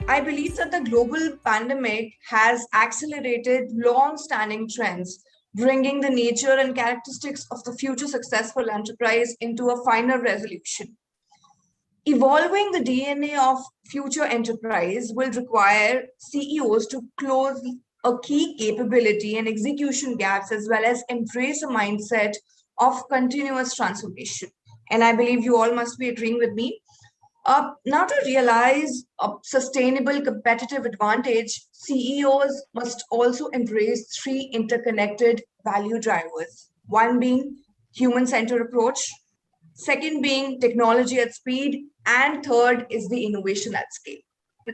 I believe that the global pandemic has accelerated long-standing trends, bringing the nature and characteristics of the future successful enterprise into a final resolution. Evolving the DNA of future enterprise will require CEOs to close a key capability and execution gaps as well as embrace a mindset of continuous transformation. And I believe you all must be agreeing with me. Now, to realize a sustainable competitive advantage, CEOs must also embrace three interconnected value drivers. One being human centered approach, second being technology at speed, and third is the innovation at scale.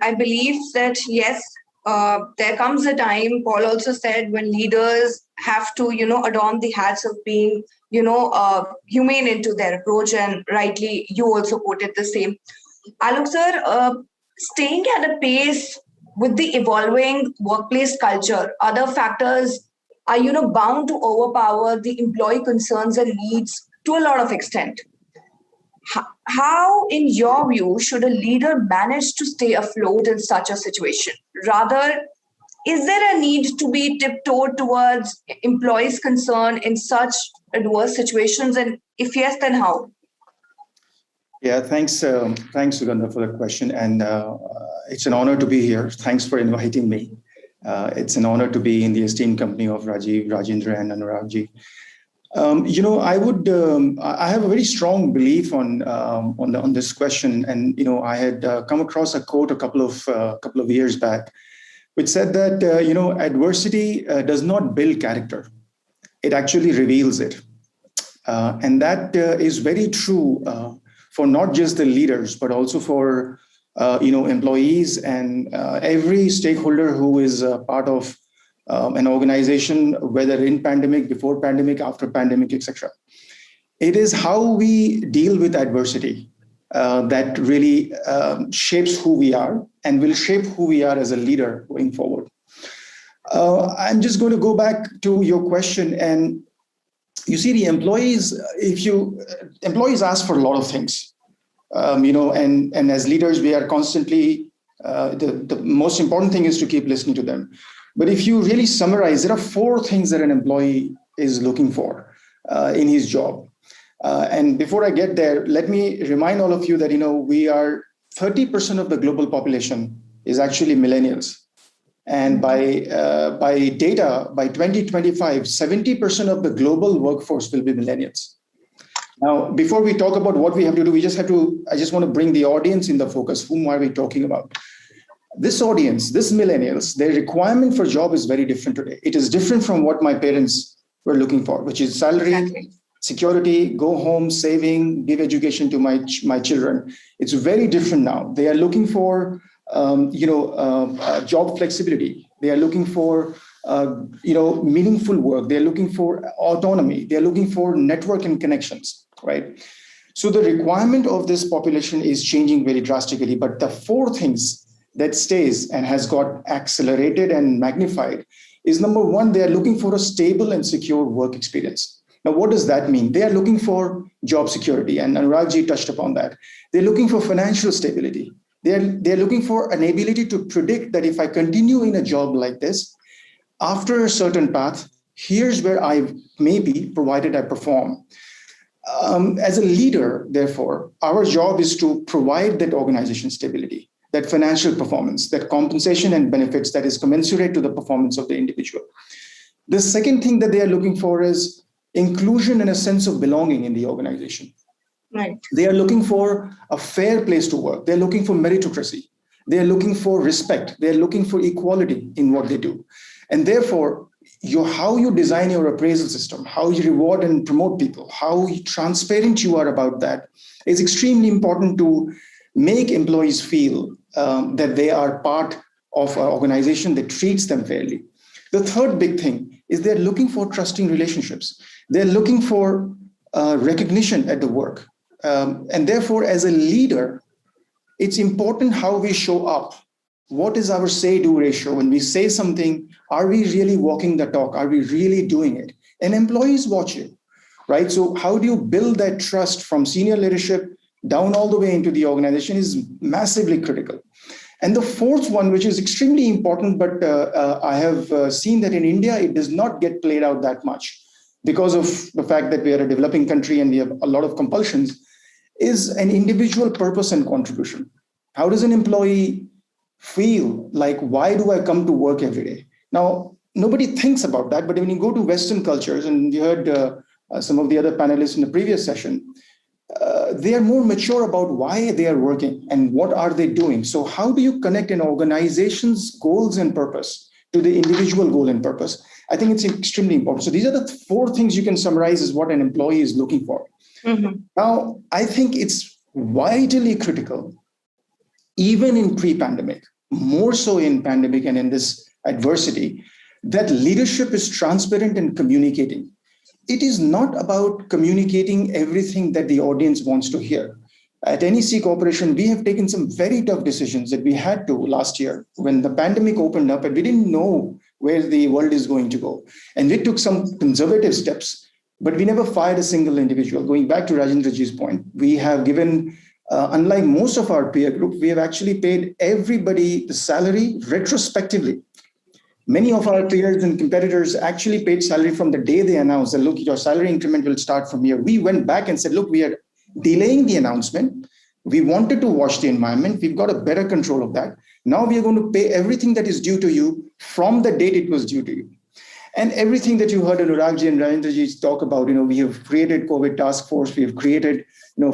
I believe that yes, there comes a time. Paul also said when leaders have to, adorn the hats of being, humane into their approach, and rightly you also quoted the same. Alok sir, staying at a pace with the evolving workplace culture, other factors are, bound to overpower the employee concerns and needs to a lot of extent. How, in your view, should a leader manage to stay afloat in such a situation? Rather, is there a need to be tiptoed towards employees' concern in such adverse situations? And if yes, then how? Yeah, thanks, Sugandha, for the question. And it's an honor to be here. Thanks for inviting me. It's an honor to be in the esteemed company of Rajiv, Rajendra, and Anuragji. I have a very strong belief on this question, and I had come across a quote a couple of years back, which said that adversity does not build character; it actually reveals it, and that is very true for not just the leaders, but also for employees and every stakeholder who is part of an organization, whether in pandemic, before pandemic, after pandemic, etc. It is how we deal with adversity that really shapes who we are and will shape who we are as a leader going forward. I'm just going to go back to your question, and you see the employees. Employees ask for a lot of things, and as leaders, we are constantly. The most important thing is to keep listening to them. But if you really summarize, there are four things that an employee is looking for in his job. And before I get there, let me remind all of you that, we are 30% of the global population is actually millennials. And by data, by 2025, 70% of the global workforce will be millennials. Now, before we talk about what we have to do, I just want to bring the audience in the focus. Whom are we talking about? This audience, this millennials, their requirement for job is very different today. It is different from what my parents were looking for, which is salary, security, go home, saving, give education to my children. It's very different now. They are looking for, job flexibility. They are looking for, meaningful work. They're looking for autonomy. They're looking for network and connections, right? So the requirement of this population is changing very drastically. But the four things that stays and has got accelerated and magnified is number one, they are looking for a stable and secure work experience. Now, what does that mean? They are looking for job security, and Anuragji touched upon that. They're looking for financial stability. They're looking for an ability to predict that if I continue in a job like this, after a certain path, here's where I may be, provided I perform. As a leader, therefore, our job is to provide that organization stability, that financial performance, that compensation and benefits that is commensurate to the performance of the individual. The second thing that they are looking for is inclusion and a sense of belonging in the organization. Right. They are looking for a fair place to work. They're looking for meritocracy. They're looking for respect. They're looking for equality in what they do. And therefore, how you design your appraisal system, how you reward and promote people, how transparent you are about that is extremely important to make employees feel that they are part of an organization that treats them fairly. The third big thing is they're looking for trusting relationships. They're looking for recognition at the work. And therefore, as a leader, it's important how we show up. What is our say-do ratio? When we say something, are we really walking the talk? Are we really doing it? And employees watch you, right? So how do you build that trust from senior leadership down all the way into the organization is massively critical. And the fourth one, which is extremely important, but I have seen that in India, it does not get played out that much because of the fact that we are a developing country and we have a lot of compulsions, is an individual purpose and contribution. How does an employee feel like, why do I come to work every day? Now, nobody thinks about that, but when you go to Western cultures, and you heard some of the other panelists in the previous session, they are more mature about why they are working and what are they doing. So how do you connect an organization's goals and purpose to the individual goal and purpose? I think it's extremely important. So these are the four things you can summarize as what an employee is looking for. Mm-hmm. Now, I think it's vitally critical, even in pre-pandemic, more so in pandemic and in this adversity, that leadership is transparent and communicating. It is not about communicating everything that the audience wants to hear. At NEC Corporation, we have taken some very tough decisions that we had to last year when the pandemic opened up and we didn't know where the world is going to go. And we took some conservative steps, but we never fired a single individual. Going back to Rajendraji's point, we have given, unlike most of our peer group, we have actually paid everybody the salary retrospectively. Many of our peers and competitors actually paid salary from the day they announced that, look, your salary increment will start from here. We went back and said, look, we are delaying the announcement. We wanted to watch the environment. We've got a better control of that. Now we are going to pay everything that is due to you from the date it was due to you. And everything that you heard Anuragji and Rajendraji talk about, we have created COVID task force. We have created,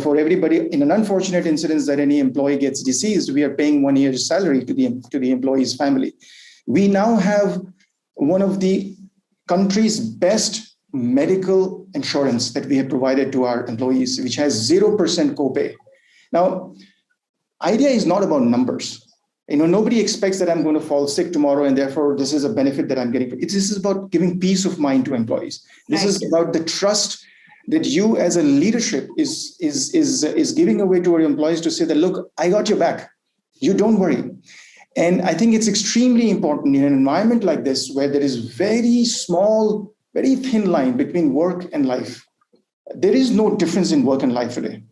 for everybody, in an unfortunate incident that any employee gets deceased, we are paying 1 year's salary to the employee's family. We now have one of the country's best medical insurance that we have provided to our employees, which has 0% copay. Now, idea is not about numbers. Nobody expects that I'm going to fall sick tomorrow and therefore this is a benefit that I'm getting. This is about giving peace of mind to employees. This is about the trust that you as a leadership is giving away to our employees to say that, look, I got your back. You don't worry. And I think it's extremely important in an environment like this, where there is very small, very thin line between work and life. There is no difference in work and life today.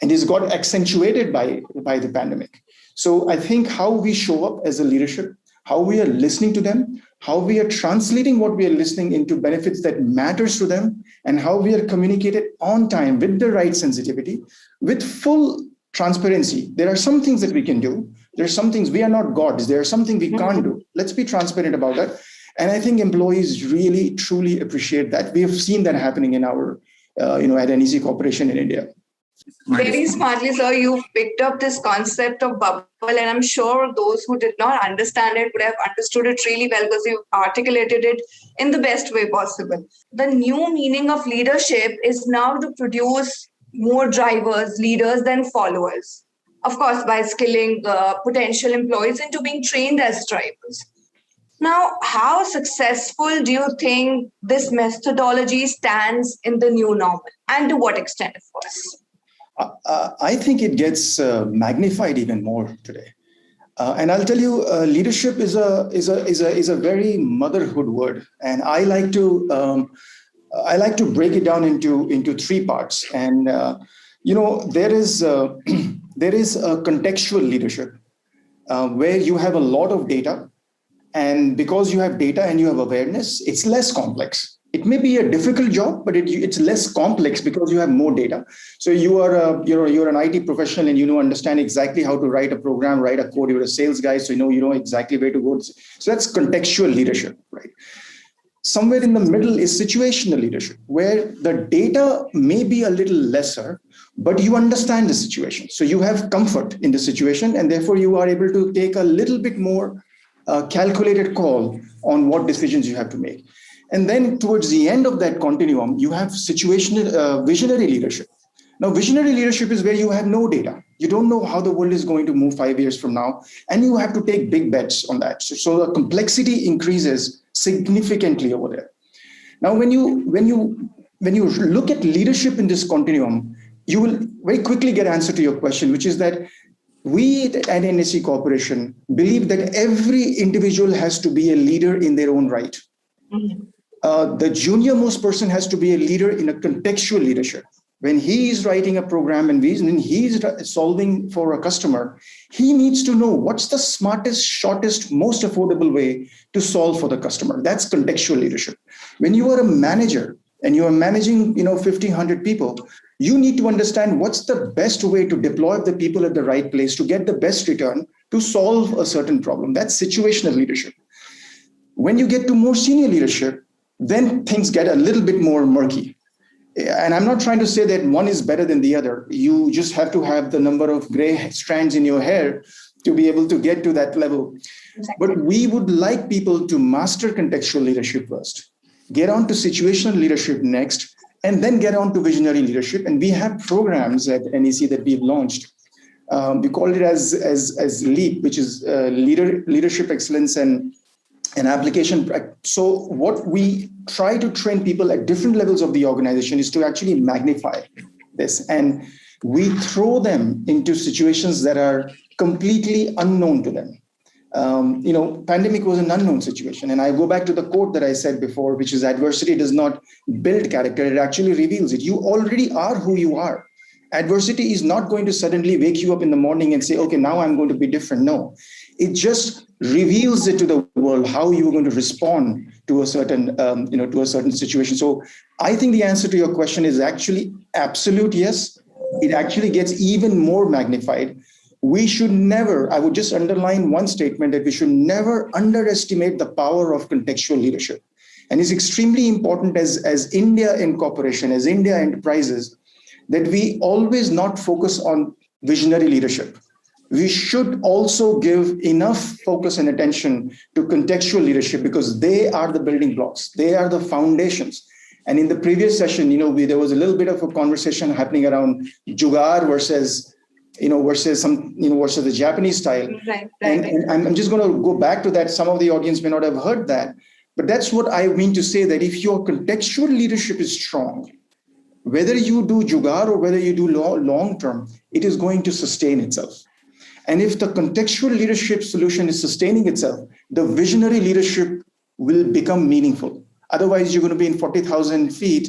And it's got accentuated by the pandemic. So I think how we show up as a leadership, how we are listening to them, how we are translating what we are listening into benefits that matters to them, and how we are communicated on time with the right sensitivity, with full transparency. There are some things that we can do. There are some things, we are not gods. There are something we can't do. Let's be transparent about that. And I think employees really, truly appreciate that. We have seen that happening in our, at NEC Corporation in India. Very smartly, sir, you've picked up this concept of bubble, and I'm sure those who did not understand it would have understood it really well because you've articulated it in the best way possible. The new meaning of leadership is now to produce more drivers, leaders than followers. Of course, by skilling potential employees into being trained as drivers. Now, how successful do you think this methodology stands in the new normal, and to what extent, of course? I think it gets magnified even more today. And I'll tell you, leadership is a very motherhood word, and I like to break it down into three parts. And there is a contextual leadership where you have a lot of data, and because you have data and you have awareness, it's less complex. It may be a difficult job, but it's less complex because you have more data. So you're an IT professional and understand exactly how to write a program, write a code. You're a sales guy, so you know exactly where to go. So that's contextual leadership, right? Somewhere in the middle is situational leadership, where the data may be a little lesser, but you understand the situation. So you have comfort in the situation, and therefore you are able to take a little bit more calculated call on what decisions you have to make. And then towards the end of that continuum, you have situational visionary leadership. Now, visionary leadership is where you have no data. You don't know how the world is going to move 5 years from now, and you have to take big bets on that. So the complexity increases significantly over there. Now, when you look at leadership in this continuum, you will very quickly get answer to your question, which is that we at NEC Corporation believe that every individual has to be a leader in their own right. Mm-hmm. The junior most person has to be a leader in a contextual leadership. when he is writing a program and when he is solving for a customer, he needs to know what's the smartest, shortest, most affordable way to solve for the customer. That's contextual leadership. When you are a manager and you are managing 50, 100 people, you need to understand what's the best way to deploy the people at the right place to get the best return to solve a certain problem. That's situational leadership. When you get to more senior leadership, then things get a little bit more murky. And I'm not trying to say that one is better than the other. You just have to have the number of gray strands in your hair to be able to get to that level. Exactly. But we would like people to master contextual leadership first, get on to situational leadership next, and then get on to visionary leadership. And we have programs at NEC that we've launched. We call it as LEAP, which is Leadership Excellence and application. So what we try to train people at different levels of the organization is to actually magnify this. And we throw them into situations that are completely unknown to them. Pandemic was an unknown situation. And I go back to the quote that I said before, which is adversity does not build character. It actually reveals it. You already are who you are. Adversity is not going to suddenly wake you up in the morning and say, okay, now I'm going to be different. No, it just reveals it to the world how you're going to respond to a certain, to a certain situation. So I think the answer to your question is actually absolute yes. It actually gets even more magnified. We should never, I would just underline one statement, that we should never underestimate the power of contextual leadership. And it's extremely important as India Incorporation, as India Enterprises, that we always not focus on visionary leadership. We should also give enough focus and attention to contextual leadership, because they are the building blocks. They are the foundations. And in the previous session, there was a little bit of a conversation happening around jugaad versus the Japanese style. Right. And I'm just going to go back to that. Some of the audience may not have heard that, but that's what I mean to say, that if your contextual leadership is strong, whether you do jugaad or whether you do long term, it is going to sustain itself. And if the contextual leadership solution is sustaining itself, the visionary leadership will become meaningful. Otherwise, you're going to be in 40,000 feet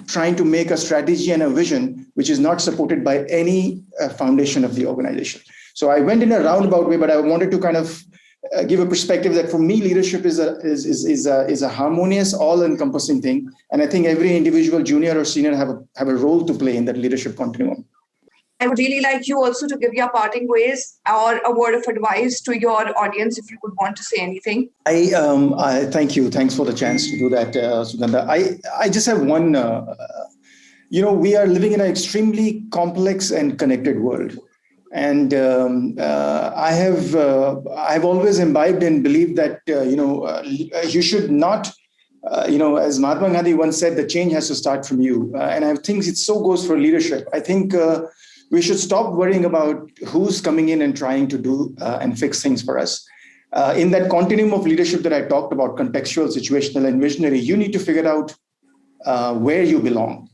trying to make a strategy and a vision which is not supported by any foundation of the organization. So I went in a roundabout way, but I wanted to kind of give a perspective that for me, leadership is a harmonious, all-encompassing thing. And I think every individual, junior or senior, have a role to play in that leadership continuum. I would really like you also to give your parting ways or a word of advice to your audience, if you would want to say anything. I thank you. Thanks for the chance to do that, Sugandha. I just have one, we are living in an extremely complex and connected world. And I've always imbibed and believed that, you should not, as Mahatma Gandhi once said, the change has to start from you. And I think it so goes for leadership. I think we should stop worrying about who's coming in and trying to do and fix things for us. In that continuum of leadership that I talked about, contextual, situational, and visionary, you need to figure out where you belong.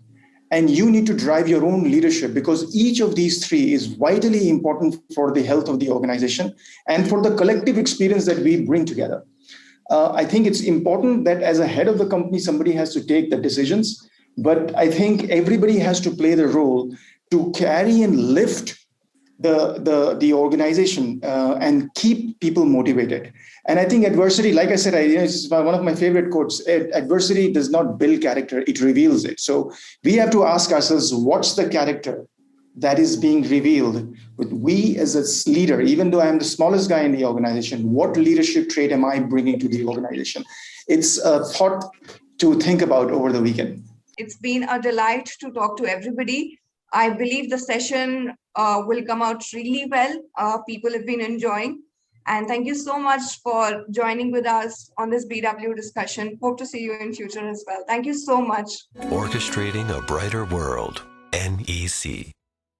And you need to drive your own leadership, because each of these three is vitally important for the health of the organization and for the collective experience that we bring together. I think it's important that as a head of the company, somebody has to take the decisions, but I think everybody has to play the role to carry and lift the organization and keep people motivated. And I think adversity, like I said, it's one of my favorite quotes, adversity does not build character, it reveals it. So we have to ask ourselves, what's the character that is being revealed with we as a leader? Even though I'm the smallest guy in the organization, what leadership trait am I bringing to the organization? It's a thought to think about over the weekend. It's been a delight to talk to everybody. I believe the session will come out really well. People have been enjoying. And thank you so much for joining with us on this BW discussion. Hope to see you in future as well. Thank you so much. Orchestrating a brighter world, NEC.